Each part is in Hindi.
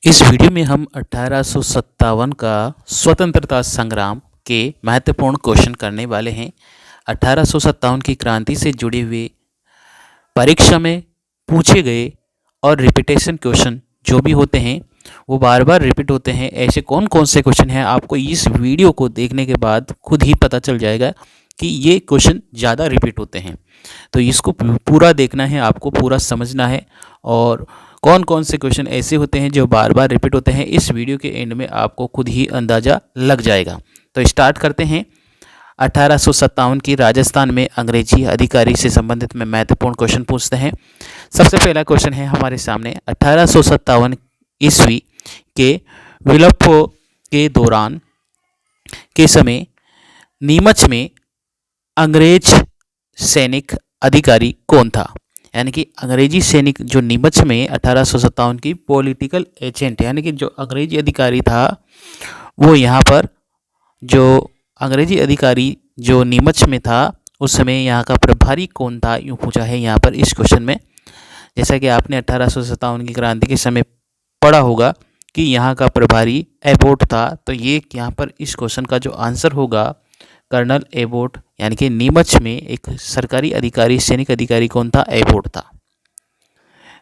इस वीडियो में हम 1857 का स्वतंत्रता संग्राम के महत्वपूर्ण क्वेश्चन करने वाले हैं। 1857 की क्रांति से जुड़े हुए परीक्षा में पूछे गए और रिपीटेशन क्वेश्चन जो भी होते हैं वो बार बार रिपीट होते हैं। ऐसे कौन कौन से क्वेश्चन हैं आपको इस वीडियो को देखने के बाद खुद ही पता चल जाएगा कि ये क्वेश्चन ज़्यादा रिपीट होते हैं। तो इसको पूरा देखना है, आपको पूरा समझना है और कौन कौन से क्वेश्चन ऐसे होते हैं जो बार बार रिपीट होते हैं इस वीडियो के एंड में आपको खुद ही अंदाज़ा लग जाएगा। तो स्टार्ट करते हैं। 1857 की राजस्थान में अंग्रेजी अधिकारी से संबंधित में महत्वपूर्ण क्वेश्चन पूछते हैं। सबसे पहला क्वेश्चन है हमारे सामने 1857 ईस्वी के विप्लव के दौरान के समय नीमच में अंग्रेज सैनिक अधिकारी कौन था। यानी कि अंग्रेजी सैनिक जो नीमच में 1857 की पॉलिटिकल एजेंट यानी कि जो अंग्रेजी अधिकारी था वो यहाँ पर जो अंग्रेजी अधिकारी जो नीमच में था उस समय यहाँ का प्रभारी कौन था, यूँ पूछा है यहाँ पर इस क्वेश्चन में। जैसा कि आपने 1857 की क्रांति के समय पढ़ा होगा कि यहाँ का प्रभारी एबोट था, तो ये यहाँ पर इस क्वेश्चन का जो आंसर होगा कर्नल एबोट, यानी कि नीमच में एक सरकारी अधिकारी सैनिक अधिकारी कौन था, एबोट था।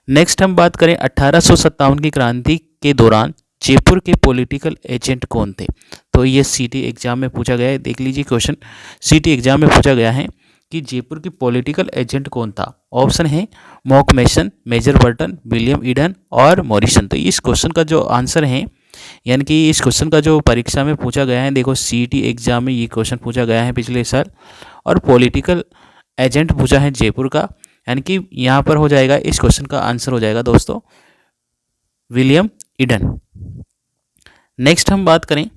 नेक्स्ट हम बात करें 1857 की क्रांति के दौरान जयपुर के पॉलिटिकल एजेंट कौन थे। तो ये सीटी एग्जाम में पूछा गया है, देख लीजिए क्वेश्चन सीटी एग्जाम में पूछा गया है कि जयपुर की पॉलिटिकल एजेंट कौन था। ऑप्शन है मॉकमेसन, मेजर बर्टन, विलियम ईडन और मॉरिसन। तो इस क्वेश्चन का जो आंसर है यानी कि इस क्वेश्चन का जो परीक्षा में पूछा गया है, देखो सीटी एग्जाम में ये क्वेश्चन पूछा गया है पिछले साल और पॉलिटिकल एजेंट पूछा है जयपुर का, यानी कि यहाँ पर हो जाएगा इस क्वेश्चन का आंसर हो जाएगा दोस्तों विलियम ईडन। नेक्स्ट हम बात करें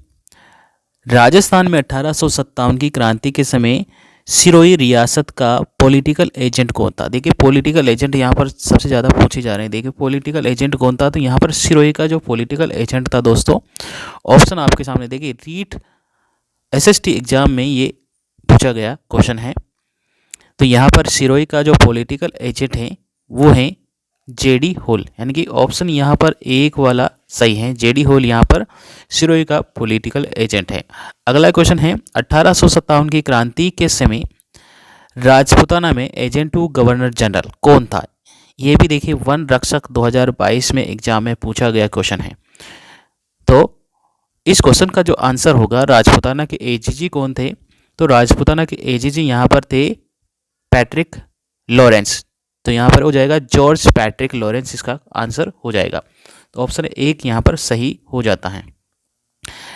राजस्थान में 1857 की क्रांति के समय सिरोही रियासत का पॉलिटिकल एजेंट कौन था। देखिए पॉलिटिकल एजेंट यहाँ पर सबसे ज़्यादा पूछे जा रहे हैं। देखिए पॉलिटिकल एजेंट कौन था, तो यहाँ पर सिरोही का जो पॉलिटिकल एजेंट था दोस्तों, ऑप्शन आपके सामने देखिए रीट एसएसटी एग्जाम में ये पूछा गया क्वेश्चन है। तो यहाँ पर सिरोही का जो पॉलिटिकल एजेंट है वो है जेडी होल, यानी कि ऑप्शन यहाँ पर एक वाला सही है। जेडी होल यहाँ पर सिरोही का पॉलिटिकल एजेंट है। अगला क्वेश्चन है 1857 की क्रांति के समय राजपूताना में एजेंट टू गवर्नर जनरल कौन था। ये भी देखिए वन रक्षक 2022 में एग्जाम में पूछा गया क्वेश्चन है। तो इस क्वेश्चन का जो आंसर होगा राजपूताना के एजीजी कौन थे, तो राजपूताना के एजीजी यहाँ पर थे पैट्रिक लॉरेंस। तो यहाँ पर हो जाएगा जॉर्ज पैट्रिक लॉरेंस, इसका आंसर हो जाएगा। तो ऑप्शन एक यहाँ पर सही हो जाता है।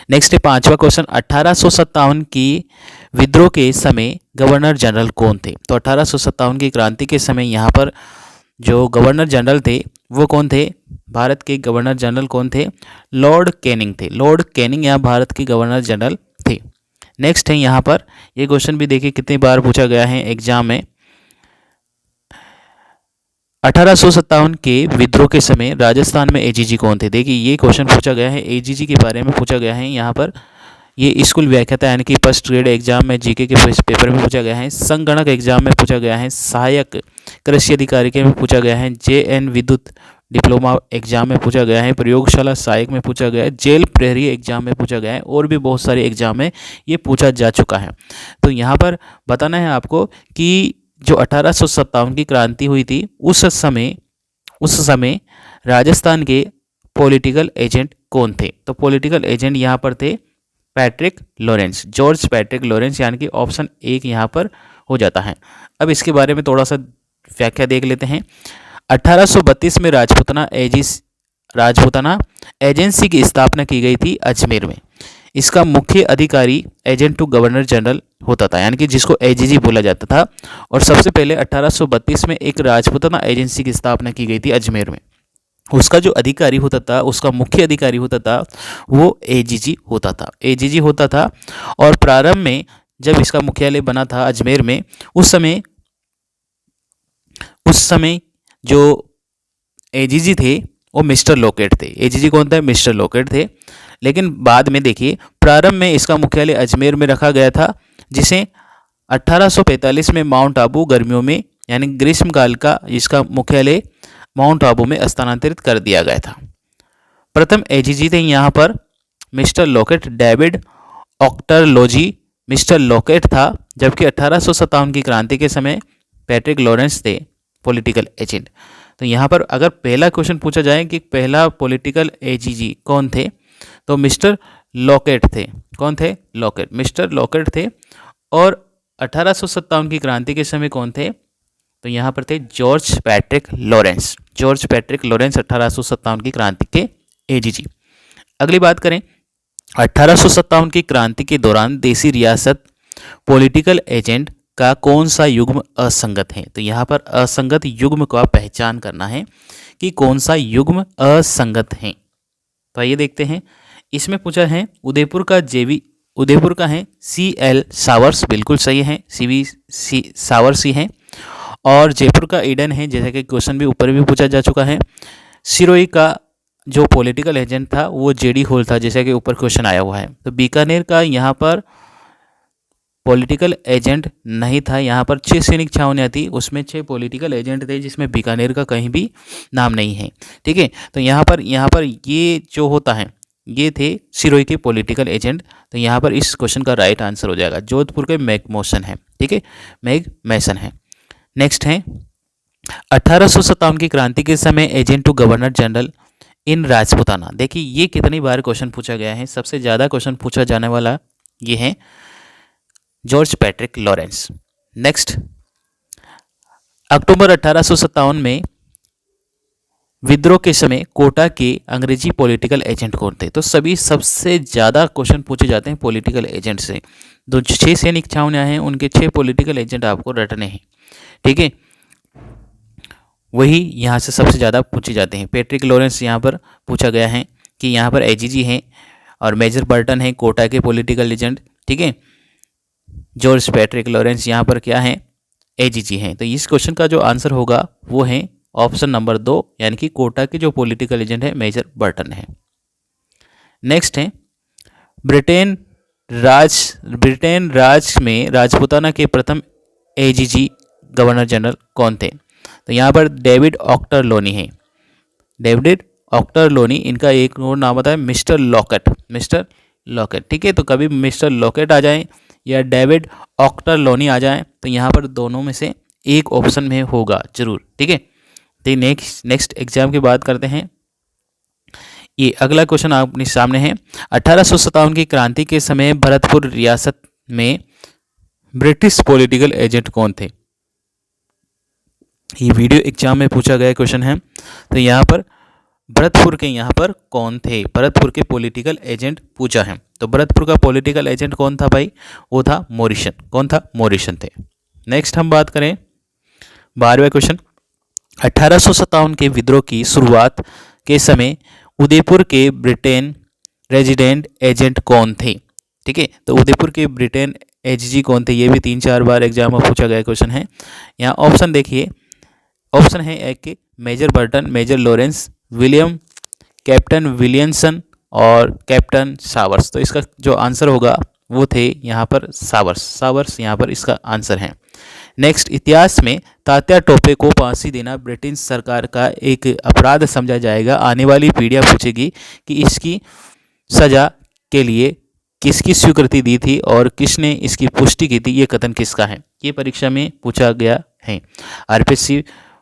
नेक्स्ट है पांचवा क्वेश्चन 1857 की विद्रोह के समय गवर्नर जनरल कौन थे। तो 1857 की क्रांति के समय यहाँ पर जो गवर्नर जनरल थे वो कौन थे, भारत के गवर्नर जनरल कौन थे, लॉर्ड कैनिंग थे। लॉर्ड कैनिंग यहाँ भारत के गवर्नर जनरल थे। नेक्स्ट है यहाँ पर ये क्वेश्चन भी देखिए कितनी बार पूछा गया है एग्जाम में। 1857 के विद्रोह के समय राजस्थान में एजीजी कौन थे। देखिए ये क्वेश्चन पूछा गया है, एजीजी के बारे में पूछा गया है। यहाँ पर ये स्कूल व्याख्याता यानी कि फर्स्ट ग्रेड एग्जाम में जीके के पेपर में पूछा गया है, संगणक एग्जाम में पूछा गया है, सहायक कृषि अधिकारी के में पूछा गया है, जेएन विद्युत डिप्लोमा एग्जाम में पूछा गया है, प्रयोगशाला सहायक में पूछा गया है, जेल प्रहरी एग्जाम में पूछा गया है और भी बहुत सारे एग्जाम में ये पूछा जा चुका है। तो यहाँ पर बताना है आपको कि जो 1857 की क्रांति हुई थी उस समय राजस्थान के पॉलिटिकल एजेंट कौन थे। तो पॉलिटिकल एजेंट यहाँ पर थे Patrick Lawrence, George Patrick Lawrence, यानी कि ऑप्शन एक यहाँ पर हो जाता है। अब इसके बारे में थोड़ा सा व्याख्या देख लेते हैं। 1832 में राजपूताना एजेंसी की स्थापना की गई थी अजमेर में। इसका मुख्य अधिकारी एजेंट टू गवर्नर जनरल होता था, यानी कि जिसको एजीजी बोला जाता था। और सबसे पहले 1832 में एक राजपूताना एजेंसी की स्थापना की गई थी अजमेर में। उसका जो अधिकारी होता था, उसका मुख्य अधिकारी होता था वो एजीजी होता था। और प्रारंभ में जब इसका मुख्यालय बना था अजमेर में, उस समय जो एजीजी थे वो मिस्टर लोकेट थे। एजीजी कौन था, मिस्टर लोकेट थे। लेकिन बाद में देखिए प्रारंभ में इसका मुख्यालय अजमेर में रखा गया था, जिसे 1845 में माउंट आबू गर्मियों में यानी ग्रीष्मकाल का इसका मुख्यालय माउंट आबू में स्थानांतरित कर दिया गया था। प्रथम एजीजी थे यहाँ पर mister Lockett, David Ochterlony mister Lockett था, जबकि 1857 की क्रांति के समय पैट्रिक लॉरेंस थे पॉलिटिकल एजेंट। तो यहाँ पर अगर पहला क्वेश्चन पूछा जाए कि पहला पॉलिटिकल एजीजी कौन थे, तो मिस्टर लॉकेट थे। कौन थे? लॉकेट, मिस्टर लॉकेट थे। और 1857 की क्रांति के समय कौन थे? तो यहाँ पर थे George Patrick Lawrence. George Patrick Lawrence 1857 की क्रांति के एजीजी। अगली बात करें, 1857 की क्रांति के दौरान देसी रियासत पॉलिटिकल एजेंट का कौन सा युग्म असंगत है? तो यहाँ पर असंगत युग्म का पहचान करना है कि कौन सा युग्म असंगत है। तो आइए देखते हैं। इसमें पूछा है उदयपुर का जेवी, उदयपुर का है CL सावर्स, बिल्कुल सही है, CV सावर्स ही है। और जयपुर का ईडन है, जैसा कि क्वेश्चन भी ऊपर भी पूछा जा चुका है। सिरोही का जो पॉलिटिकल एजेंट था वो JD होल था, जैसा कि ऊपर क्वेश्चन आया हुआ है। तो बीकानेर का यहाँ पर पॉलिटिकल एजेंट नहीं था। यहाँ पर 6 सैनिक छावनियाँ थी, उसमें 6 पॉलिटिकल एजेंट थे, जिसमें बीकानेर का कहीं भी नाम नहीं है। ठीक है, तो यहाँ पर ये जो होता है ये थे सिरोही के पॉलिटिकल एजेंट। तो यहाँ पर इस क्वेश्चन का राइट आंसर हो जाएगा। जोधपुर के मैकमोशन है। ठीक है, मैग मैसन है। नेक्स्ट है 1857 की क्रांति के समय agent to governor general in Rajputana. देखिए ये कितनी बार क्वेश्चन पूछा गया है। सबसे ज़्यादा क्वेश्चन पूछा जाने वाला ये है जॉर्ज पैट्रिक लॉरेंस। नेक्स्ट, अक्टूबर 1857 में विद्रोह के समय कोटा के अंग्रेजी पॉलिटिकल एजेंट कौन थे? तो सभी सबसे ज़्यादा क्वेश्चन पूछे जाते हैं पॉलिटिकल एजेंट से। जो 6 सैनिक छावनियाँ हैं उनके 6 पॉलिटिकल एजेंट आपको रटने हैं। ठीक है, वही यहाँ से सबसे ज़्यादा पूछे जाते हैं। पैट्रिक लॉरेंस यहाँ पर पूछा गया है कि यहाँ पर एजीजी हैं, और मेजर बर्टन है कोटा के पॉलिटिकल एजेंट। ठीक है, जॉर्ज पैट्रिक लॉरेंस यहाँ पर क्या है? एजीजी हैं। तो इस क्वेश्चन का जो आंसर होगा वो है ऑप्शन नंबर 2, यानी कि कोटा के जो पॉलिटिकल एजेंट है मेजर बर्टन है। नेक्स्ट है ब्रिटेन राज में राजपूताना के प्रथम एजीजी गवर्नर जनरल कौन थे? तो यहाँ पर डेविड ऑक्टरलोनी है। डेविड ऑक्टरलोनी, इनका एक और नाम आता है मिस्टर लॉकेट। मिस्टर लॉकेट, ठीक है। तो कभी मिस्टर लॉकेट आ जाए या डेविड ऑक्टरलोनी आ जाए तो यहाँ पर दोनों में से एक ऑप्शन में होगा जरूर। ठीक है, तो नेक्स्ट एग्जाम की बात करते हैं। ये अगला क्वेश्चन आपके सामने है। 1857 की क्रांति के समय भरतपुर रियासत में ब्रिटिश पॉलिटिकल एजेंट कौन थे? ये वीडियो एग्जाम में पूछा गया क्वेश्चन है। तो यहाँ पर भरतपुर के यहाँ पर कौन थे? भरतपुर के पॉलिटिकल एजेंट पूछा है। तो भरतपुर का पॉलिटिकल एजेंट कौन था भाई? वो था मॉरिसन। कौन था? मॉरिसन थे। नेक्स्ट हम बात करें 12वां क्वेश्चन। 1857 के विद्रोह की शुरुआत के समय उदयपुर के ब्रिटेन रेजिडेंट एजेंट कौन थे? ठीक है, तो उदयपुर के ब्रिटेन एजीजी कौन थे? ये भी 3-4 बार एग्जाम में पूछा गया क्वेश्चन है। यहाँ ऑप्शन देखिए, ऑप्शन है एक के major Burton, major Lawrence, William, captain Williamson और कैप्टन सावर्स। तो इसका जो आंसर होगा वो थे यहाँ पर सावर्स। सावर्स यहाँ पर इसका आंसर है। नेक्स्ट, इतिहास में तात्या टोपे को फांसी देना ब्रिटिश सरकार का एक अपराध समझा जाएगा। आने वाली पीढ़ियाँ पूछेगी कि इसकी सजा के लिए किसकी स्वीकृति दी थी और किसने इसकी पुष्टि की थी। ये कथन किसका है? ये परीक्षा में पूछा गया है। RPSC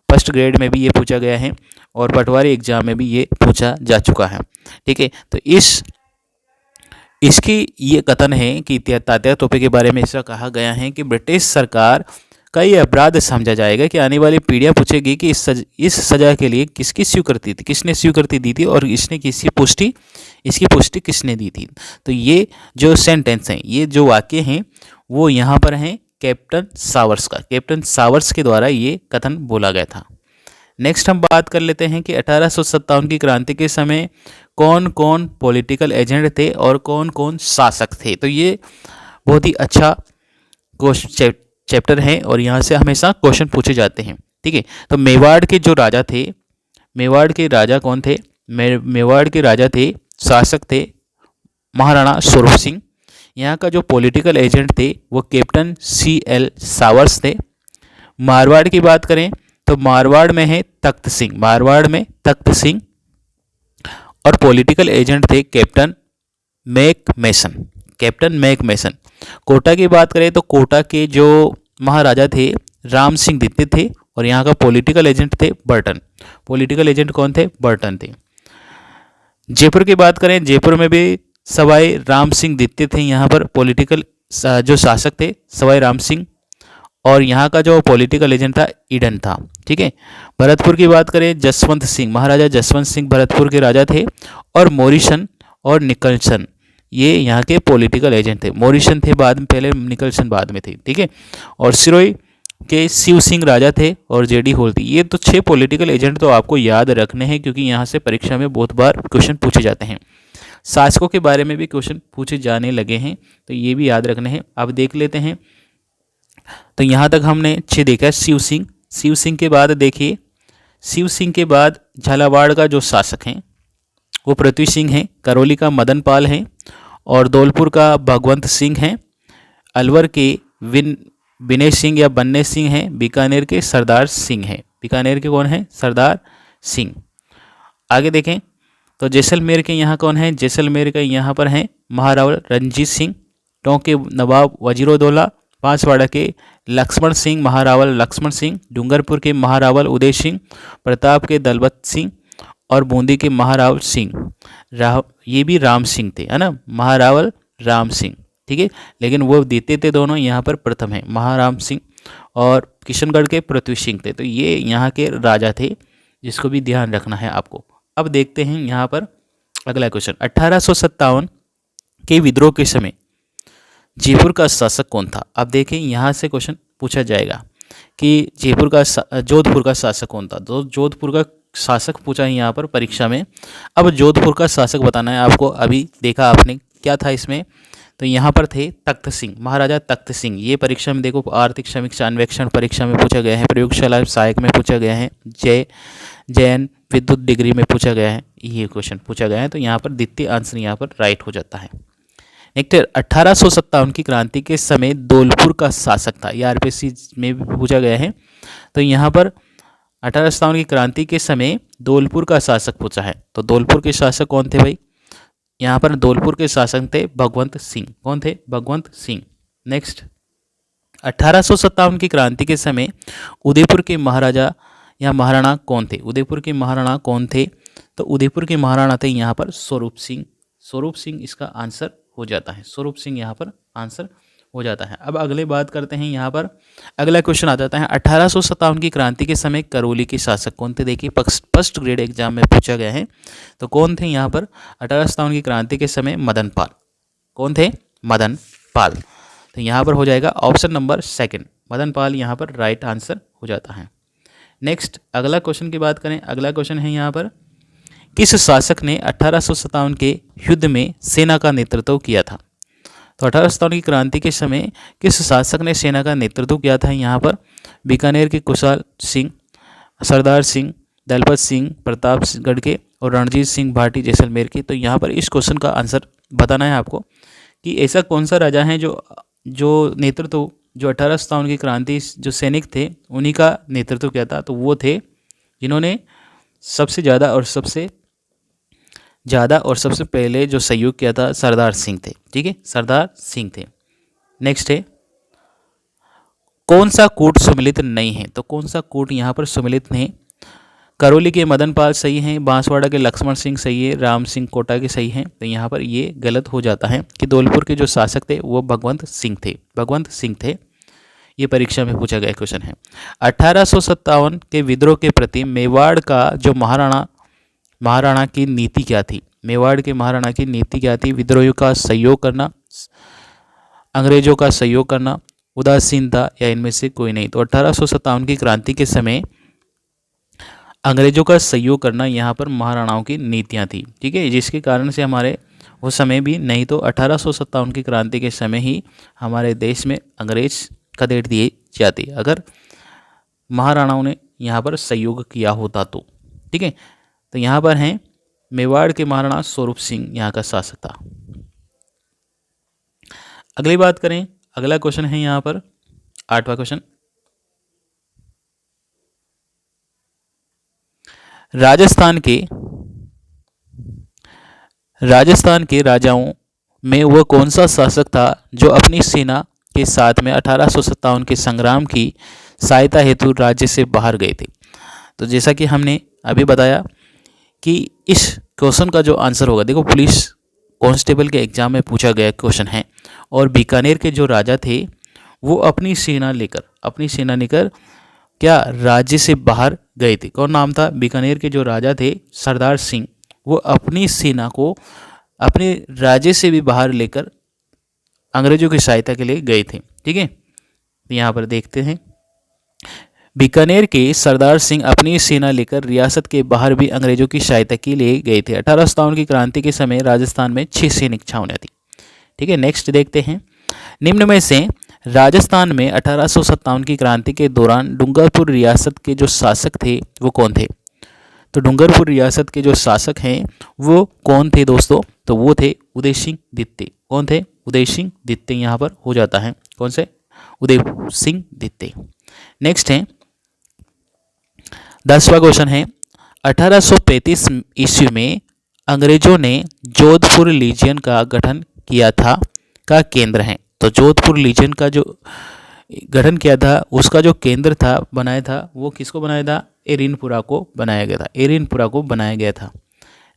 फर्स्ट ग्रेड में भी ये पूछा गया है और पटवारी एग्जाम में भी ये पूछा जा चुका है। ठीक है, तो इसकी ये कथन है कि तात्या टोपे के बारे में ऐसा कहा गया है कि ब्रिटिश सरकार का ये अपराध समझा जाएगा कि आने वाली पीढ़ियाँ पूछेगी कि इस सजा के लिए किसकी स्वीकृति थी, किसने स्वीकृति दी थी और इसकी पुष्टि किसने दी थी। तो ये जो सेंटेंस हैं, ये जो वाक्य हैं वो यहाँ पर हैं कैप्टन सावर्स का। कैप्टन सावर्स के द्वारा ये कथन बोला गया था। नेक्स्ट हम बात कर लेते हैं कि 1857 की क्रांति के समय कौन कौन पॉलिटिकल एजेंट थे और कौन कौन शासक थे। तो ये बहुत ही अच्छा चैप्टर है और यहाँ से हमेशा क्वेश्चन पूछे जाते हैं। ठीक है, तो मेवाड़ के जो राजा थे, मेवाड़ के राजा कौन थे? मेवाड़ के राजा थे, शासक थे महाराणा स्वरूप सिंह। यहाँ का जो पॉलिटिकल एजेंट थे वो कैप्टन CL सावर्स थे। मारवाड़ की बात करें तो मारवाड़ में है तख्त सिंह। मारवाड़ में तख्त सिंह और पॉलिटिकल एजेंट थे कैप्टन मैक मैसन। कैप्टन मैक मैसन। कोटा की बात करें तो कोटा के जो महाराजा थे राम सिंह द्वितीय थे और यहाँ का पॉलिटिकल एजेंट थे बर्टन। पॉलिटिकल एजेंट कौन थे? बर्टन थे। जयपुर की बात करें, जयपुर में भी सवाई राम सिंह द्वितीय थे यहाँ पर पॉलिटिकल जो शासक थे सवाई राम सिंह, और यहाँ का जो पॉलिटिकल एजेंट था ईडन था। ठीक है। भरतपुर की बात करें, जसवंत सिंह, महाराजा जसवंत सिंह भरतपुर के राजा थे, और मोरिसन और निकलसन ये यहाँ के पॉलिटिकल एजेंट थे। मोरिसन थे बाद में, पहले निकलसन बाद में थे। ठीक है। और सिरोही के शिव सिंह राजा थे और जेडी होल थी। ये तो 6 पॉलिटिकल एजेंट तो आपको याद रखने हैं, क्योंकि यहाँ से परीक्षा में बहुत बार क्वेश्चन पूछे जाते हैं। शासकों के बारे में भी क्वेश्चन पूछे जाने लगे हैं, तो ये भी याद रखने हैं। अब देख लेते हैं। तो यहाँ तक हमने 6 देखा। शिव सिंह, शिव सिंह के बाद देखिए, शिव सिंह के बाद झालावाड़ का जो शासक हैं वो पृथ्वी सिंह हैं, करौली का मदन पाल हैं, और धौलपुर का भगवंत सिंह हैं, अलवर के विनय सिंह या बन्ने सिंह हैं, बीकानेर के सरदार सिंह हैं। बीकानेर के कौन हैं? सरदार सिंह। आगे देखें तो जैसलमेर के यहाँ कौन है? जैसलमेर के यहाँ पर हैं महारावल रणजीत सिंह, टोंक के नवाब वजीरोदौला, बांसवाड़ा के लक्ष्मण सिंह महारावल लक्ष्मण सिंह, डूंगरपुर के महारावल उदय सिंह, प्रताप के दलबत सिंह, और बूंदी के महारावल सिंह। ये भी राम सिंह थे, है ना, महारावल राम सिंह। ठीक है। लेकिन वो देते थे दोनों, यहाँ पर प्रथम है महाराम सिंह, और किशनगढ़ के पृथ्वी सिंह थे। तो ये यहाँ के राजा थे, जिसको भी ध्यान रखना है आपको। अब देखते हैं यहाँ पर अगला क्वेश्चन। 1857 के विद्रोह के समय जयपुर का शासक कौन था? अब देखें यहाँ से क्वेश्चन पूछा जाएगा कि जोधपुर का शासक कौन था। तो जोधपुर का शासक पूछा है यहाँ पर परीक्षा में। अब जोधपुर का शासक बताना है आपको। अभी देखा आपने क्या था इसमें, तो यहाँ पर थे तख्त सिंह, महाराजा तख्त सिंह। ये परीक्षा में देखो, आर्थिक समीक्षा अन्वेक्षण परीक्षा में पूछा गया है, प्रयोगशाला सहायक में पूछा गया है, जैन विद्युत डिग्री में पूछा गया है, ये क्वेश्चन पूछा गया है। तो यहाँ पर द्वितीय आंसर यहाँ पर राइट हो जाता है। नेक्स्ट 1857 की क्रांति के समय धौलपुर का शासक था, ये आरपीएससी में भी पूछा गया है। तो यहाँ पर 1857 की क्रांति के समय धौलपुर का शासक पूछा है। तो धौलपुर के शासक कौन थे भाई? यहाँ पर धौलपुर के शासक थे भगवंत सिंह। कौन थे? भगवंत सिंह। नेक्स्ट 1857 की क्रांति के समय उदयपुर के महाराजा या महाराणा कौन थे? उदयपुर के महाराणा कौन थे? तो उदयपुर के महाराणा थे यहाँ पर स्वरूप सिंह। स्वरूप सिंह इसका आंसर हो जाता है। स्वरूप सिंह यहाँ पर आंसर हो जाता है। अब अगले बात करते हैं। यहाँ पर अगला क्वेश्चन आ जाता है 1857 की क्रांति के समय करौली के शासक कौन थे? देखिए फर्स्ट ग्रेड एग्जाम में पूछा गया है। तो कौन थे यहाँ पर 1857 की क्रांति के समय? मदन पाल। कौन थे? मदन पाल। तो यहाँ पर हो जाएगा ऑप्शन नंबर 2, मदन पाल यहाँ पर राइट आंसर हो जाता है। नेक्स्ट अगला क्वेश्चन की बात करें। अगला क्वेश्चन है यहाँ पर, किस शासक ने 1857 के युद्ध में सेना का नेतृत्व किया था? तो 1857 की क्रांति के समय किस शासक ने सेना का नेतृत्व किया था? यहाँ पर बीकानेर के कुशाल सिंह, सरदार सिंह, दलपत सिंह प्रतापगढ़ के, और रणजीत सिंह भाटी जैसलमेर के। तो यहाँ पर इस क्वेश्चन का आंसर बताना है आपको कि ऐसा कौन सा राजा है जो नेतृत्व जो 1857 की क्रांति जो सैनिक थे उन्हीं का नेतृत्व किया था। तो वो थे जिन्होंने सबसे ज़्यादा और सबसे पहले जो सहयोग किया था, सरदार सिंह थे। ठीक है, सरदार सिंह थे। नेक्स्ट है, कौन सा कूट सम्मिलित नहीं है? तो कौन सा कूट यहाँ पर सम्मिलित नहीं? करौली के मदन पाल सही हैं, बांसवाड़ा के लक्ष्मण सिंह सही है, राम सिंह कोटा के सही हैं। तो यहाँ पर ये गलत हो जाता है कि धौलपुर के जो शासक थे वो भगवंत सिंह थे। भगवंत सिंह थे। ये परीक्षा में पूछा गया क्वेश्चन है। 1857 के विद्रोह के प्रति मेवाड़ का जो महाराणा की नीति क्या थी? मेवाड़ के महाराणा की नीति क्या थी? विद्रोहियों का सहयोग करना, अंग्रेजों का सहयोग करना, उदासीनता, या इनमें से कोई नहीं। तो 1857 की क्रांति के समय अंग्रेजों का सहयोग करना यहाँ पर महाराणाओं की नीतियाँ थी। ठीक है, जिसके कारण से हमारे उस समय भी, नहीं तो 1857 की क्रांति के समय ही हमारे देश में अंग्रेज खदेड़ दिए जाते अगर महाराणाओं ने यहाँ पर सहयोग किया होता तो। ठीक है, तो यहाँ पर हैं मेवाड़ के महाराणा स्वरूप सिंह यहाँ का शासक था। अगली बात करें, अगला क्वेश्चन है यहाँ पर 8वां क्वेश्चन, राजस्थान के राजस्थान के राजाओं में वह कौन सा शासक था जो अपनी सेना के साथ में 1857 के संग्राम की सहायता हेतु राज्य से बाहर गए थे? तो जैसा कि हमने अभी बताया कि इस क्वेश्चन का जो आंसर होगा, देखो पुलिस कांस्टेबल के एग्जाम में पूछा गया क्वेश्चन है, और बीकानेर के जो राजा थे वो अपनी सेना लेकर क्या राज्य से बाहर गए थे? कौन नाम था? बीकानेर के जो राजा थे सरदार सिंह, वो अपनी सेना को अपने राज्य से भी बाहर लेकर अंग्रेजों की सहायता के लिए गए थे। ठीक है, यहाँ पर देखते हैं, बीकानेर के सरदार सिंह अपनी सेना लेकर रियासत के बाहर भी अंग्रेजों की सहायता के लिए गए थे। 1857 की क्रांति के समय राजस्थान में 6 सैनिक छावनियां थी। ठीक है, नेक्स्ट देखते हैं, निम्न में से राजस्थान में 1857 की क्रांति के दौरान डूंगरपुर रियासत के जो शासक थे वो कौन थे? तो डूंगरपुर रियासत के जो शासक हैं वो कौन थे दोस्तों? तो वो थे उदय सिंह द्वितीय। कौन थे? उदय सिंह द्वितीय यहाँ पर हो जाता है। कौन से? उदय सिंह द्वितीय। नेक्स्ट है 10वां क्वेश्चन है, 1835 ईस्वी में अंग्रेजों ने जोधपुर लीजियन का गठन किया था का केंद्र है। तो जोधपुर लीजियन का जो गठन किया था उसका जो केंद्र था बनाया था वो किसको बनाया था? एरिनपुरा को बनाया गया था। एरिनपुरा को बनाया गया था।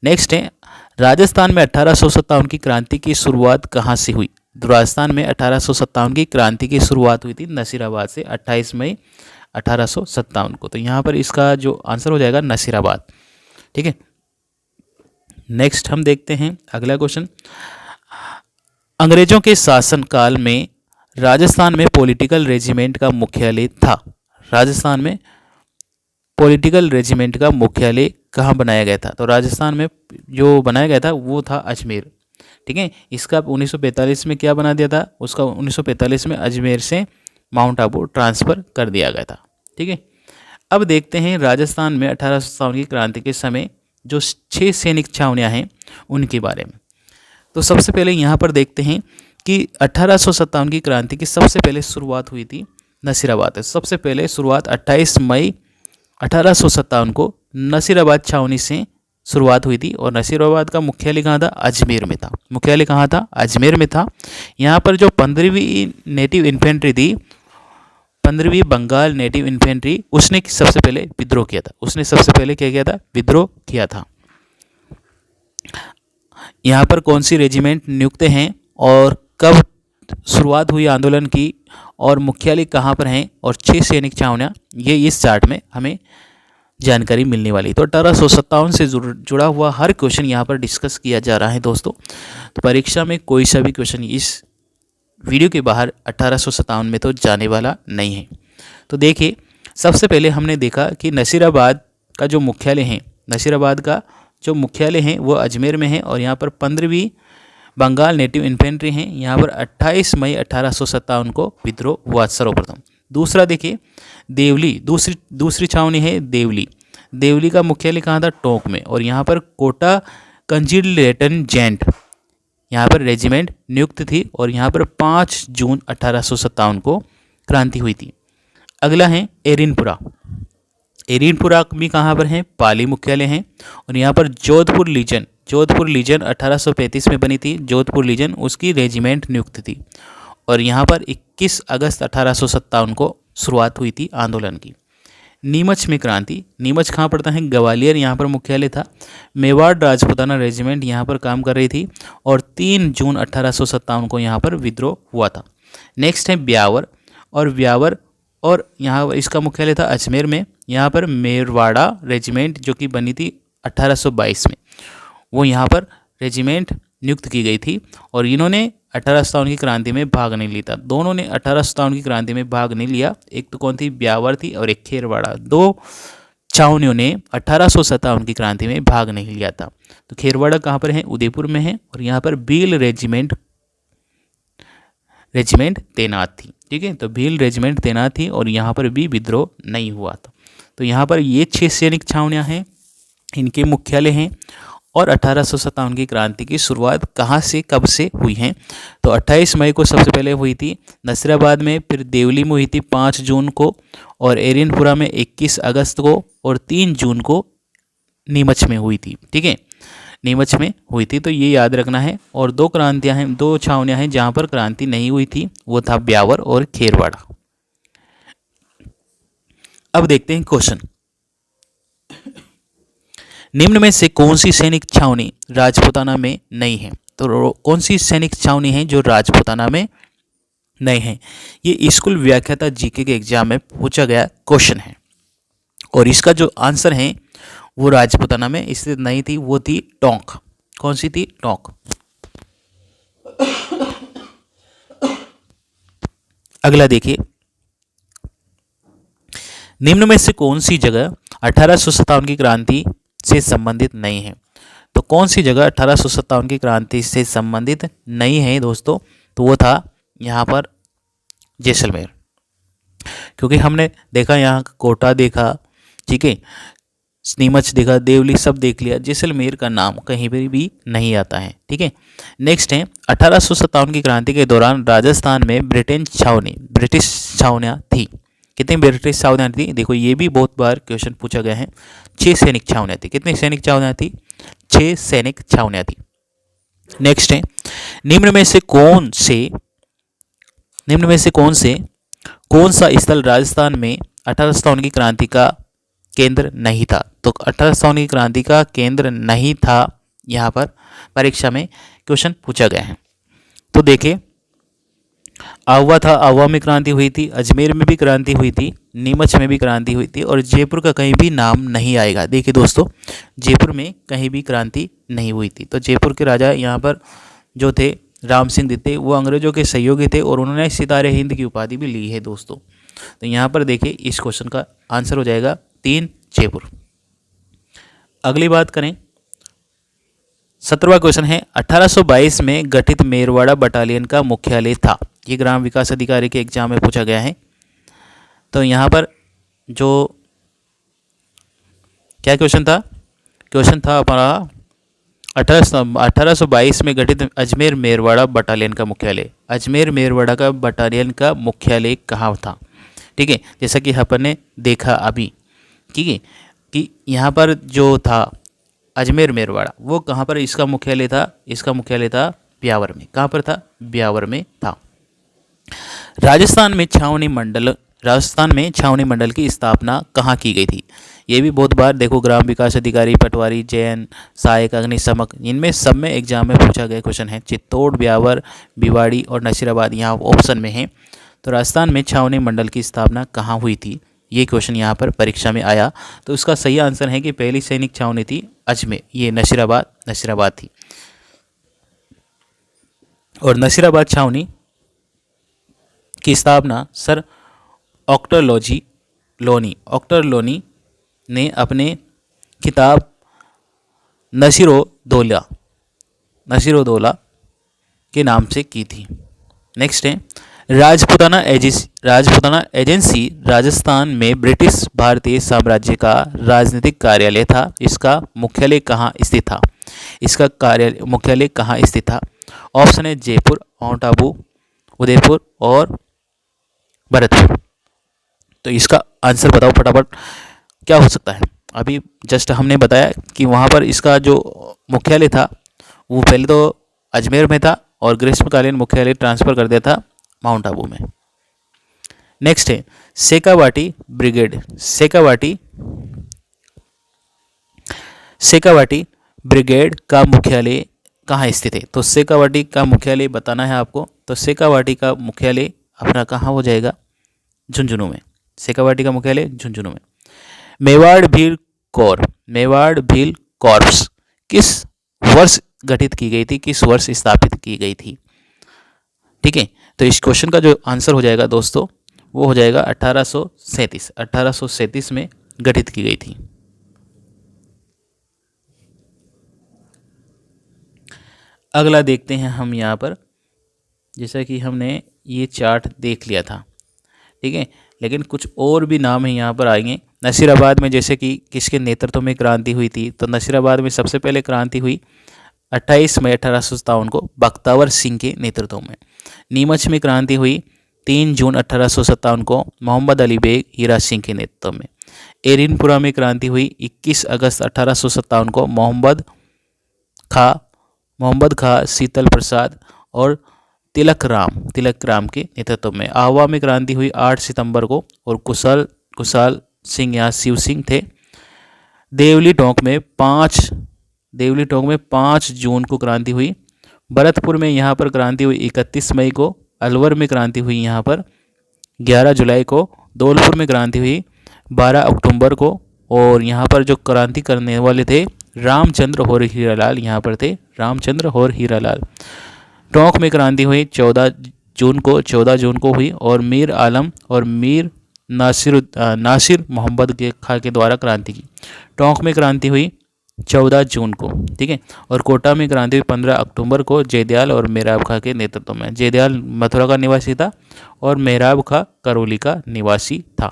नेक्स्ट है, राजस्थान में 1857 की क्रांति की शुरुआत कहाँ से हुई? राजस्थान में 1857 की क्रांति की शुरुआत हुई थी नसीराबाद से 28 मई 1857 को। तो यहाँ पर इसका जो आंसर हो जाएगा नसीराबाद। ठीक है, नेक्स्ट हम देखते हैं अगला क्वेश्चन, अंग्रेजों के शासनकाल में राजस्थान में पॉलिटिकल रेजिमेंट का मुख्यालय था। राजस्थान में पॉलिटिकल रेजिमेंट का मुख्यालय कहाँ बनाया गया था? तो राजस्थान में जो बनाया गया था वो था अजमेर। ठीक है, इसका 1945 में क्या बना दिया था? उसका 1945 में अजमेर से माउंट आबू ट्रांसफ़र कर दिया गया था। ठीक है, अब देखते हैं राजस्थान में 1857 की क्रांति के समय जो 6 सैनिक छावनियाँ हैं उनके बारे में। तो सबसे पहले यहाँ पर देखते हैं कि 1857 की क्रांति की सबसे पहले शुरुआत हुई थी नसीराबाद से। सबसे पहले शुरुआत 28 मई 1857 को नसीराबाद छावनी से शुरुआत हुई थी, और नसीराबाद का मुख्यालय कहाँ था? अजमेर में था। मुख्यालय कहाँ था? अजमेर में था। यहाँ पर जो 15वीं नेटिव इन्फेंट्री थी, 15वीं बंगाल नेटिव इन्फेंट्री, उसने सबसे पहले विद्रोह किया था। उसने सबसे पहले क्या किया था? विद्रोह किया था। यहाँ पर कौन सी रेजिमेंट नियुक्त हैं और कब शुरुआत हुई आंदोलन की, और मुख्यालय कहाँ पर हैं, और 6 सैनिक छावनियाँ, ये इस चार्ट में हमें जानकारी मिलने वाली। तो 1857 से जुड़ा हुआ हर क्वेश्चन यहाँ पर डिस्कस किया जा रहा है दोस्तों। तो परीक्षा में कोई सा भी क्वेश्चन इस वीडियो के बाहर 1857 में तो जाने वाला नहीं है। तो देखिए, सबसे पहले हमने देखा कि नसीराबाद का जो मुख्यालय है, नसीराबाद का जो मुख्यालय है वो अजमेर में है, और यहाँ पर 15वीं बंगाल नेटिव इन्फेंट्री हैं। यहाँ पर 28 मई 1857 को विद्रोह हुआ सर्वप्रथम। दूसरा देखिए, देवली, दूसरी छावनी है देवली। देवली का मुख्यालय कहाँ था? टोंक में, और यहाँ पर कोटा कंजिलेटेंजेंट यहाँ पर रेजिमेंट नियुक्त थी, और यहाँ पर 5 जून 1857 को क्रांति हुई थी। अगला है एरिनपुरा। एरिनपुरा भी कहाँ पर है? पाली मुख्यालय है, और यहाँ पर जोधपुर लीजन 1835 में बनी थी। जोधपुर लीजन उसकी रेजिमेंट नियुक्त थी, और यहाँ पर 21 अगस्त 1857 को शुरुआत हुई थी आंदोलन की। नीमच में क्रांति, नीमच कहाँ पड़ता है? ग्वालियर, यहाँ पर मुख्यालय था। मेवाड़ राजपूताना रेजिमेंट यहाँ पर काम कर रही थी, और 3 जून 1857 को यहाँ पर विद्रोह हुआ था। नेक्स्ट है ब्यावर, और यहाँ इसका मुख्यालय था अजमेर में। यहाँ पर मेरवाड़ा रेजिमेंट जो कि बनी थी 1822 में, वो यहाँ पर रेजिमेंट नियुक्त की गई थी, और इन्होंने 1857 की क्रांति में भाग नहीं लिया था। दोनों ने 1857 की क्रांति में भाग नहीं लिया। एक तो कौन थी? ब्यावर थी, और एक खेरवाड़ा। 2 छावनियों ने 1857 की क्रांति में भाग नहीं लिया था। तो खेरवाड़ा कहाँ पर है? उदयपुर में है, और यहाँ पर भील रेजिमेंट तैनात थी। ठीक है, तो भील रेजिमेंट तैनात थी, और यहाँ पर भी विद्रोह नहीं हुआ था। तो यहाँ पर ये 6 सैनिक छावनियाँ हैं, इनके मुख्यालय हैं, और 1857 की क्रांति की शुरुआत कहाँ से कब से हुई है? तो 28 मई को सबसे पहले हुई थी नसीराबाद में, फिर देवली में हुई थी 5 जून को, और एरिनपुरा में 21 अगस्त को, और 3 जून को नीमच में हुई थी। ठीक है, नीमच में हुई थी, तो ये याद रखना है। और दो क्रांतियां हैं, दो छावनियां हैं जहां पर क्रांति नहीं हुई थी, वो था ब्यावर और खेरवाड़ा। अब देखते हैं क्वेश्चन। निम्न में से कौन सी सैनिक छावनी राजपूताना में नहीं है? तो कौन सी सैनिक छावनी है जो राजपूताना में नहीं है? ये स्कूल व्याख्याता जीके के एग्जाम में पूछा गया क्वेश्चन है, और इसका जो आंसर है वो राजपूताना में स्थित नहीं थी, वो थी टोंक। कौन सी थी? टोंक। अगला देखिए, निम्न में से कौन सी जगह 1857 की क्रांति से संबंधित नहीं है? तो कौन सी जगह 1857 की क्रांति से संबंधित नहीं है दोस्तों? तो वो था यहाँ पर जैसलमेर, क्योंकि हमने देखा यहाँ कोटा देखा, ठीक है, नीमच देखा, देवली सब देख लिया, जैसलमेर का नाम कहीं पर भी नहीं आता है, ठीक है। नेक्स्ट है 1857 की क्रांति के दौरान राजस्थान में ब्रिटिश छावनियाँ थी। कितनी ब्रिटिश छावनियाँ थी? देखो ये भी बहुत बार क्वेश्चन पूछा गया है। 6 सैनिक छावनियाँ थी। कितनी सैनिक छावनियाँ थी? 6 सैनिक छावनियाँ थी। नेक्स्ट है निम्न में से कौन सा स्थल राजस्थान में 1857 की क्रांति का केंद्र नहीं था? तो 1857 की क्रांति का केंद्र नहीं था, यहाँ पर परीक्षा में क्वेश्चन पूछा गया है। तो देखिए, आहुआ था, आहुआ में क्रांति हुई थी, अजमेर में भी क्रांति हुई थी, नीमच में भी क्रांति हुई थी, और जयपुर का कहीं भी नाम नहीं आएगा। देखिए दोस्तों, जयपुर में कहीं भी क्रांति नहीं हुई थी। तो जयपुर के राजा यहाँ पर जो थे राम सिंह द्वितीय, वो अंग्रेजों के सहयोगी थे और उन्होंने सितारे हिंद की उपाधि भी ली है दोस्तों। तो यहाँ पर देखिए इस क्वेश्चन का आंसर हो जाएगा 3 जयपुर। अगली बात करें, 17वां क्वेश्चन है 1822 में गठित मेरवाड़ा बटालियन का मुख्यालय था। ये ग्राम विकास अधिकारी के एग्जाम में पूछा गया है। तो यहाँ पर जो क्या क्वेश्चन था? क्वेश्चन था हमारा 1822 में गठित अजमेर मेरवाड़ा बटालियन का मुख्यालय। अजमेर मेरवाड़ा का बटालियन का मुख्यालय कहाँ था? ठीक है, जैसा कि अपन ने देखा अभी, ठीक है, कि यहाँ पर जो था अजमेर मेरवाड़ा, वो कहाँ पर इसका मुख्यालय था? इसका मुख्यालय था ब्यावर में। कहाँ पर था? ब्यावर में था। राजस्थान में छावनी मंडल की स्थापना कहाँ की गई थी? ये भी बहुत बार देखो, ग्राम विकास अधिकारी, पटवारी, जैन, सहायक, अग्निशमक, इनमें सब में एग्जाम में पूछा गया क्वेश्चन है। चित्तौड़, ब्यावर, भिवाड़ी और नसीराबाद यहाँ ऑप्शन में है। तो राजस्थान में छावनी मंडल की स्थापना कहाँ हुई थी? ये क्वेश्चन यहाँ पर परीक्षा में आया। तो इसका सही आंसर है कि पहली सैनिक छावनी थी अजमेर, ये नसीराबाद थी। और नसीराबाद छावनी की स्थापना सर ऑक्टर लोनी ने अपने किताब नसीरोदौला के नाम से की थी। नेक्स्ट है राजपूताना एजेंसी राजस्थान में ब्रिटिश भारतीय साम्राज्य का राजनीतिक कार्यालय था। इसका मुख्यालय कहाँ स्थित था? मुख्यालय कहाँ स्थित था? ऑप्शन है जयपुर, माउंट आबू, उदयपुर और भरतपुर। तो इसका आंसर बताओ फटाफट, क्या हो सकता है? अभी जस्ट हमने बताया कि वहाँ पर इसका जो मुख्यालय था वो पहले तो अजमेर में था और ग्रीष्मकालीन मुख्यालय ट्रांसफ़र कर दिया था माउंट आबू में। नेक्स्ट है शेखावाटी ब्रिगेड का मुख्यालय कहाँ स्थित है? तो शेखावाटी का मुख्यालय बताना है आपको। तो शेखावाटी का मुख्यालय अपना कहाँ हो जाएगा? झुंझुनू में। शेखावाटी का मुख्यालय झुंझुनू में। मेवाड़ भील कॉर्प्स किस वर्ष गठित की गई थी? किस वर्ष स्थापित की गई थी? ठीक है, तो इस क्वेश्चन का जो आंसर हो जाएगा दोस्तों, वो हो जाएगा 1837 में गठित की गई थी। अगला देखते हैं हम यहाँ पर, जैसा कि हमने ये चार्ट देख लिया था, ठीक है, लेकिन कुछ और भी नाम है यहाँ पर आएंगे। नसीराबाद में जैसे कि किसके नेतृत्व में क्रांति हुई थी? तो नसीराबाद में सबसे पहले क्रांति हुई 28 मई 1857 को बख्तावर सिंह के नेतृत्व में। नीमच में क्रांति हुई 3 जून 1857 को मोहम्मद अली बेग हीरा सिंह के नेतृत्व में। एरिनपुरा में क्रांति हुई 21 अगस्त 1857 को मोहम्मद खां, मोहम्मद खां, शीतल प्रसाद और तिलक राम के नेतृत्व में। आहवा में क्रांति हुई 8 सितंबर को और कुशाल सिंह यहाँ शिव सिंह थे। देवली टोंक में 5 जून को क्रांति हुई। भरतपुर में यहाँ पर क्रांति हुई 31 मई को। अलवर में क्रांति हुई यहाँ पर 11 जुलाई को। धौलपुर में क्रांति हुई 12 अक्टूबर को। और यहाँ पर जो क्रांति करने वाले थे रामचंद्र और हीरालाल यहाँ पर थे, रामचंद्र और हीरालाल। टोंक में क्रांति हुई 14 जून को हुई और मीर आलम और मीर नासिर मोहम्मद के खां के द्वारा क्रांति की। टोंक में क्रांति हुई 14 जून को, ठीक है। और कोटा में क्रांति हुई 15 अक्टूबर को जयदयाल और मेहराब खां के नेतृत्व में। जयदयाल मथुरा का निवासी था और मेहराब खां करौली का निवासी था,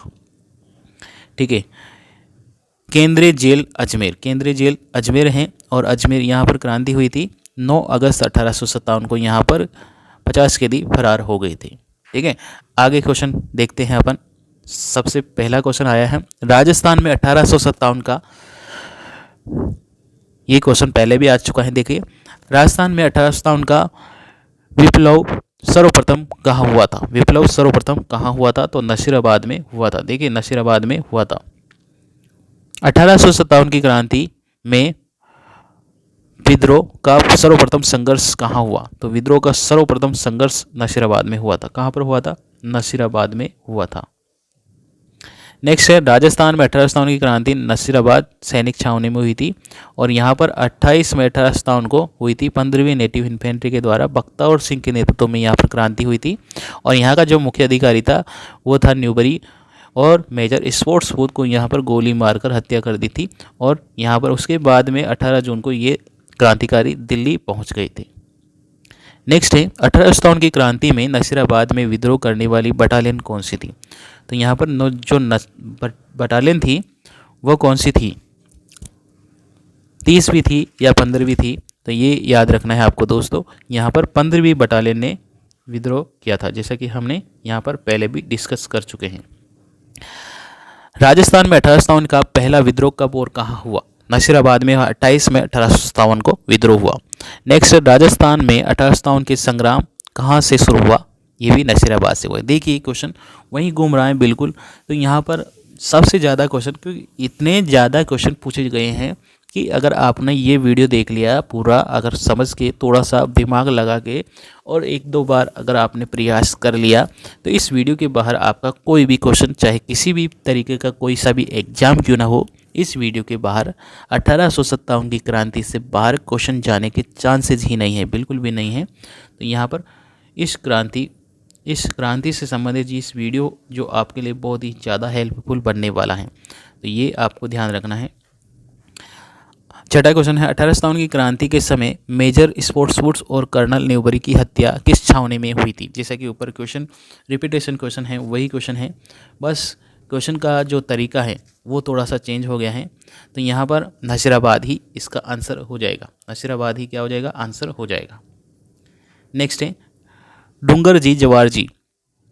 ठीक है। केंद्रीय जेल अजमेर है और अजमेर यहाँ पर क्रांति हुई थी 9 अगस्त 1857 को। यहाँ पर 50 कैदी फरार हो गए थे, ठीक है। आगे क्वेश्चन देखते हैं अपन। सबसे पहला क्वेश्चन आया है राजस्थान में 1857 का। ये क्वेश्चन पहले भी आ चुका है, देखिए। राजस्थान में 1857 का विप्लव सर्वप्रथम कहाँ हुआ था? विप्लव सर्वप्रथम कहाँ हुआ था? तो नसीराबाद में हुआ था। देखिए नसीराबाद में हुआ था। 1857 की क्रांति में विद्रोह का सर्वप्रथम संघर्ष कहाँ हुआ? तो विद्रोह का सर्वप्रथम संघर्ष नसीराबाद में हुआ था। कहाँ पर हुआ था? नसीराबाद में हुआ था। नेक्स्ट है राजस्थान में 1857 की क्रांति नसीराबाद सैनिक छावनी में हुई थी और यहाँ पर 28 मई 1857 को हुई थी। 15वीं नेटिव इन्फेंट्री के द्वारा बख्तावर सिंह के नेतृत्व में यहाँ पर क्रांति हुई थी और यहाँ का जो मुख्य अधिकारी था वो था न्यूबरी और मेजर स्पोर्ट्सवुड को यहाँ पर गोली मारकर हत्या कर दी थी। और यहाँ पर उसके बाद में 18 जून को ये क्रांतिकारी दिल्ली पहुँच गए थे। नेक्स्ट है 1857 की क्रांति में नसीराबाद में विद्रोह करने वाली बटालियन कौन सी थी? तो यहाँ पर जो बटालियन थी वो कौन सी थी? 30वीं थी या 15वीं थी? तो ये याद रखना है आपको दोस्तों। यहाँ पर 15वीं बटालियन ने विद्रोह किया था, जैसा कि हमने यहाँ पर पहले भी डिस्कस कर चुके हैं। राजस्थान में 1857 का पहला विद्रोह कब और कहाँ हुआ? नसीराबाद में 28 मई 1857 को विद्रोह हुआ। नेक्स्ट राजस्थान में 1857 के संग्राम कहाँ से शुरू हुआ? ये भी नसीराबाद से हुआ। देखिए क्वेश्चन वहीं घूम रहा है बिल्कुल। तो यहाँ पर सबसे ज़्यादा क्वेश्चन, क्योंकि इतने ज़्यादा क्वेश्चन पूछे गए हैं कि अगर आपने ये वीडियो देख लिया पूरा, अगर समझ के थोड़ा सा दिमाग लगा के और 1-2 बार अगर आपने प्रयास कर लिया तो इस वीडियो के बाहर आपका कोई भी क्वेश्चन, चाहे किसी भी तरीके का कोई सा भी एग्जाम क्यों ना हो, इस वीडियो के बाहर 1857 की क्रांति से बाहर क्वेश्चन जाने के चांसेस ही नहीं है, बिल्कुल भी नहीं है। तो यहाँ पर इस क्रांति से संबंधित इस वीडियो जो आपके लिए बहुत ही ज़्यादा हेल्पफुल बनने वाला है, तो ये आपको ध्यान रखना है। छठा क्वेश्चन है 1857 की क्रांति के समय मेजर स्पोर्ट्सवुड्स और कर्नल न्यूबरी की हत्या किस छावनी में हुई थी? जैसा कि ऊपर क्वेश्चन रिपीटेशन क्वेश्चन है, वही क्वेश्चन है, बस क्वेश्चन का जो तरीका है वो थोड़ा सा चेंज हो गया है। तो यहाँ पर नसीराबाद ही इसका आंसर हो जाएगा। नसीराबाद ही क्या हो जाएगा? आंसर हो जाएगा। नेक्स्ट है डूंगरजी जवारजी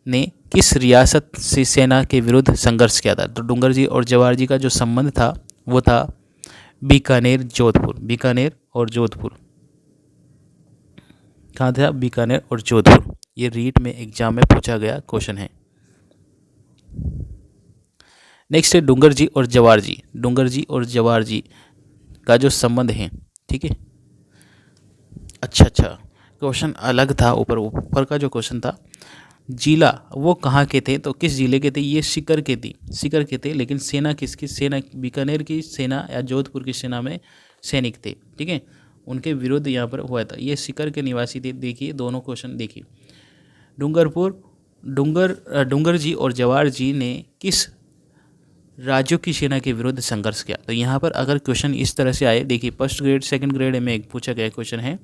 ने किस रियासत से सेना के विरुद्ध संघर्ष किया था? तो डूंगरजी और जवारजी का जो संबंध था वो था बीकानेर और जोधपुर। कहाँ था? बीकानेर और जोधपुर। ये रीट में एग्जाम में पूछा गया क्वेश्चन है। नेक्स्ट है डूंगरजी और जवारजी का जो संबंध है, ठीक है। अच्छा क्वेश्चन अलग था। ऊपर का जो क्वेश्चन था जिला वो कहाँ के थे? तो किस जिले के थे? ये सीकर के थे। लेकिन सेना किसकी? सेना बीकानेर की सेना या जोधपुर की सेना में सैनिक थे, ठीक है। उनके विरुद्ध यहाँ पर हुआ था। ये सीकर के निवासी थे। देखिए दोनों क्वेश्चन देखिए। डूंगरजी और जवारजी ने किस राज्यों की सेना के विरुद्ध संघर्ष किया? तो यहाँ पर अगर क्वेश्चन इस तरह से आए, देखिए फर्स्ट ग्रेड सेकंड ग्रेड में एक पूछा गया क्वेश्चन है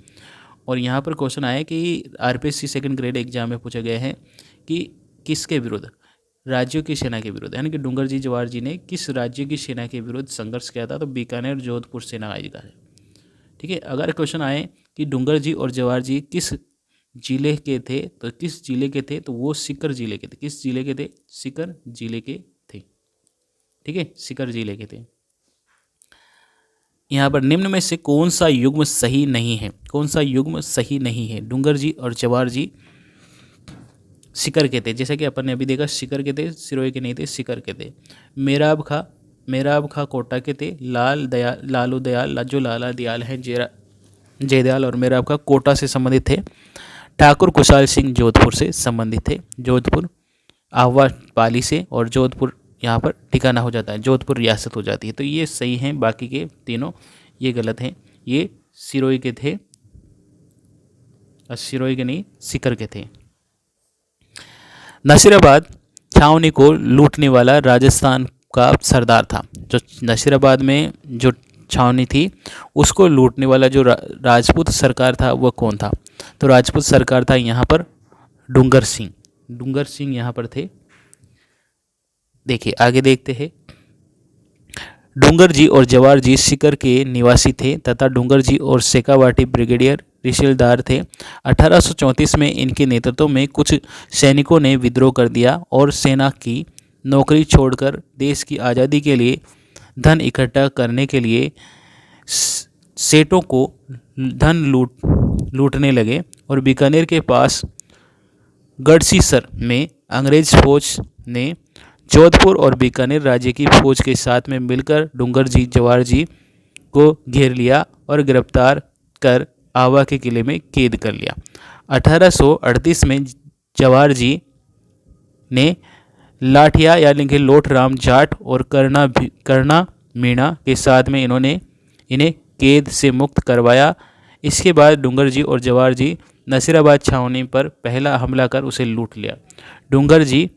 और यहाँ पर क्वेश्चन आया कि आरपीएससी सेकंड ग्रेड एग्जाम में पूछा गया है कि किसके विरुद्ध? राज्यों की सेना के विरुद्ध, यानी कि डूंगरजी जवारजी ने किस राज्य की सेना के विरुद्ध संघर्ष किया था? तो बीकानेर जोधपुर सेना का है, ठीक है। अगर क्वेश्चन आए कि डूंगरजी और जवारजी किस जिले के थे, तो किस जिले के थे? तो वो सीकर जिले के थे। किस जिले के थे? सीकर जिले के थे, ठीक है। सीकर जिले के थे। यहाँ पर निम्न में से कौन सा युग्म सही नहीं है, कौन सा युग्म सही नहीं है। डूंगर जी और जवाहर जी सिकर के थे, जैसा कि अपन ने अभी देखा सिकर के थे, सिरोही के नहीं थे, सिकर के थे। मेराब खा कोटा के थे। लालू दयाल जो लाला दयाल हैं, जयदयाल और मेराब खा कोटा से संबंधित थे। ठाकुर कुशाल सिंह जोधपुर से संबंधित थे। जोधपुर आहवा पाली से, और जोधपुर यहाँ पर ठिकाना हो जाता है, जोधपुर रियासत हो जाती है। तो ये सही हैं, बाकी के तीनों ये गलत हैं। ये सिरोही के थे, सिरोही के नहीं सिकर के थे। नसीराबाद छावनी को लूटने वाला राजस्थान का सरदार था। जो नसीराबाद में जो छावनी थी उसको लूटने वाला जो राजपूत सरकार था वह कौन था। तो राजपूत सरकार था यहाँ पर डूंगर सिंह यहाँ पर थे। देखिए आगे देखते हैं। डूंगर जी और जवाहर जी सिकर के निवासी थे तथा डूंगर जी और शेखावाटी ब्रिगेडियर रिशेलदार थे। 1834 में इनके नेतृत्व में कुछ सैनिकों ने विद्रोह कर दिया और सेना की नौकरी छोड़कर देश की आज़ादी के लिए धन इकट्ठा करने के लिए सेठों को धन लूटने लगे और बीकानेर के पास गढ़सीसर में अंग्रेज फौज ने जोधपुर और बीकानेर राज्य की फौज के साथ में मिलकर डूंगर जी जवाहर जी को घेर लिया और गिरफ्तार कर आवा के किले में कैद कर लिया। 1838 में जवाहर जी ने लाठिया यानी कि लोट राम जाट और करना मीणा के साथ में इन्हें कैद से मुक्त करवाया। इसके बाद डूंगर जी और जवाहर जी नसीराबाद छावनी पर पहला हमला कर उसे लूट लिया। डूंगर जी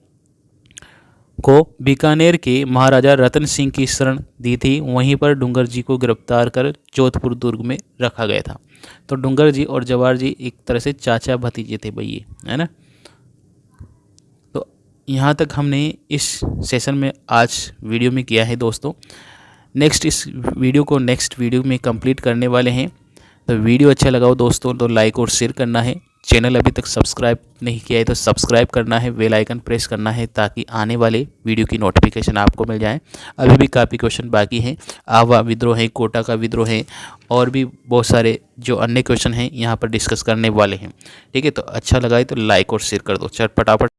को बीकानेर के महाराजा रतन सिंह की शरण दी थी, वहीं पर डूंगर जी को गिरफ्तार कर जोधपुर दुर्ग में रखा गया था। तो डूंगर जी और जवाहर जी एक तरह से चाचा भतीजे थे भैया, है ना। तो यहाँ तक हमने इस सेशन में आज वीडियो में किया है दोस्तों। इस वीडियो को नेक्स्ट वीडियो में कंप्लीट करने वाले हैं। तो वीडियो अच्छा लगा हो दोस्तों तो लाइक और शेयर करना है। चैनल अभी तक सब्सक्राइब नहीं किया है तो सब्सक्राइब करना है, बेल आइकन प्रेस करना है ताकि आने वाले वीडियो की नोटिफिकेशन आपको मिल जाए। अभी भी काफ़ी क्वेश्चन बाकी हैं, आवा विद्रोह है, कोटा का विद्रोह है, और भी बहुत सारे जो अन्य क्वेश्चन हैं यहाँ पर डिस्कस करने वाले हैं। ठीक है, तो अच्छा लगा है तो लाइक और शेयर कर दो। चल फटाफट